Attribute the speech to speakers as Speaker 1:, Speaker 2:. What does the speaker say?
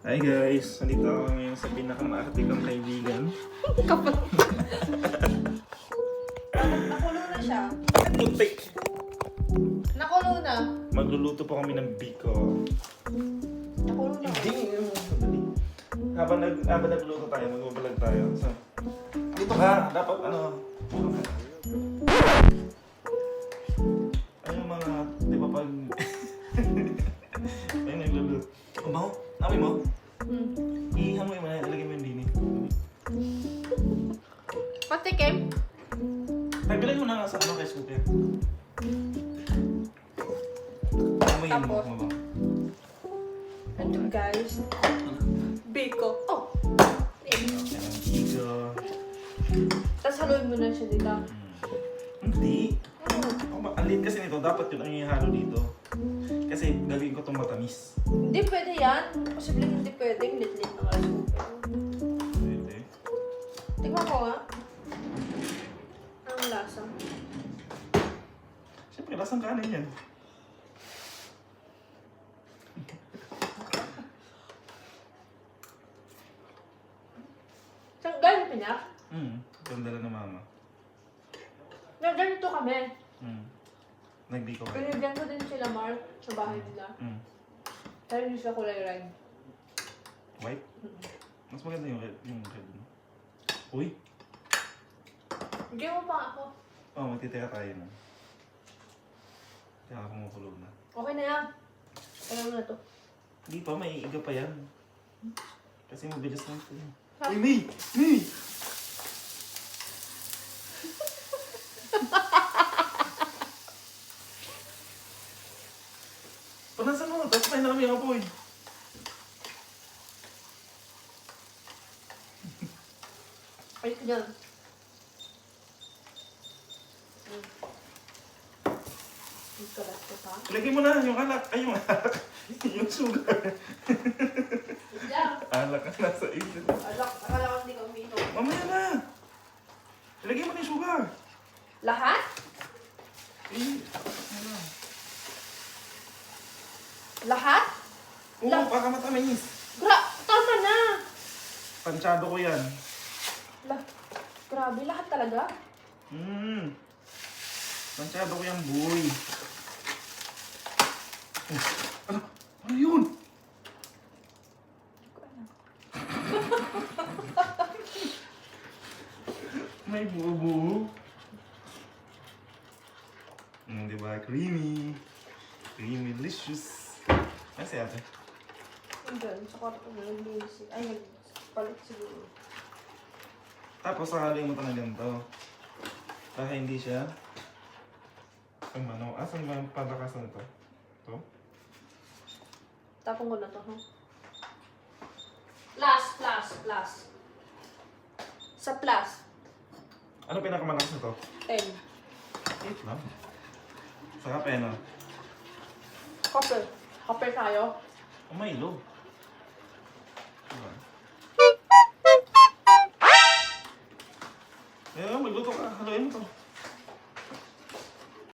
Speaker 1: Hi guys, nandito ako ngayon sa pinaka-maakti kong kaibigan.
Speaker 2: Kapag... Nakulo na siya.
Speaker 1: Putik!
Speaker 2: Nakulo na.
Speaker 1: Magluluto po kami ng biko.
Speaker 2: Nakulo na.
Speaker 1: Habang nagluluto tayo, magbabalag tayo. So, dito ka, dapat ano... Ano yung mga, di ba pag... Ayun, nagluluto. Ang bango, namin mo? Ihangoy mo na, ilagay mo yung dini.
Speaker 2: Patikim.
Speaker 1: Nagbilay mo na nga sa ano kay Scooter. Amoyin mo,
Speaker 2: Tapos?
Speaker 1: mo ba?
Speaker 2: Ito guys. Biko. Oh.
Speaker 1: Ayan, biko.
Speaker 2: Tapos haluin mo na siya dito.
Speaker 1: Hindi. Ang liit kasi nito, dapat yun ang ihalo dito. Kasi gagawin ko itong matamis.
Speaker 2: Hindi pwede yan. Posibleng hindi pwede. Lit-lit ng alas ko.
Speaker 1: Pwede.
Speaker 2: Tingnan ko nga. Ang lasa.
Speaker 1: Siyempre, lasang kanin yan.
Speaker 2: Saan galing pinak?
Speaker 1: Ganda lang na mama.
Speaker 2: Ganito kami.
Speaker 1: Nagbiko ka.
Speaker 2: Pinigyan ko din sila Mark sa bahay nila. Pero hindi sila kulay red.
Speaker 1: White? Mas maganda yung red. Yung red. Uy!
Speaker 2: Bigyan mo pa ako.
Speaker 1: Oh, magtitira tayo na. Kaya kumukulo na.
Speaker 2: Okay na yan. Alam mo na to.
Speaker 1: Hindi pa, may iga pa yan. Kasi mabilis lang ito.
Speaker 2: Ha?
Speaker 1: Uy, May! May! Panasan mo, tapos may namin yung apoy.
Speaker 2: Ay, yan. Ito lang ito pa.
Speaker 1: Ilagay mo na yung alak. Ay, yung alak. Yung sugar.
Speaker 2: Yan.
Speaker 1: Alak ang nasa isip.
Speaker 2: Akala ko hindi ka uminom.
Speaker 1: Mamaya na! Ilagay mo na yung sugar.
Speaker 2: Lahat?
Speaker 1: Ano?
Speaker 2: Lahat?
Speaker 1: Oo, baka matamis.
Speaker 2: Tama na!
Speaker 1: Pansyado ko yan.
Speaker 2: Grabe, lahat talaga?
Speaker 1: Pansyado ko yung boy. Ano? Ano yun? May buo-buo. Diba? Creamy. Creamy, delicious. Ay, si ate.
Speaker 2: Andyan, sa kwarto mo naglinis. Ay, nagpalit siguro.
Speaker 1: Tapos sahalin mo ito na ganito. Para hindi siya ano, asan ba yung palakasan ito? Ito?
Speaker 2: Tapon ko na to, ha? Plus. Sa plus.
Speaker 1: Ano pinakamalakas nito?
Speaker 2: 10.
Speaker 1: 8 lang. Saka pena.
Speaker 2: Copper. Copper tayo.
Speaker 1: Oh, Milo. Diba? Magluto ka. Haluin mo ito.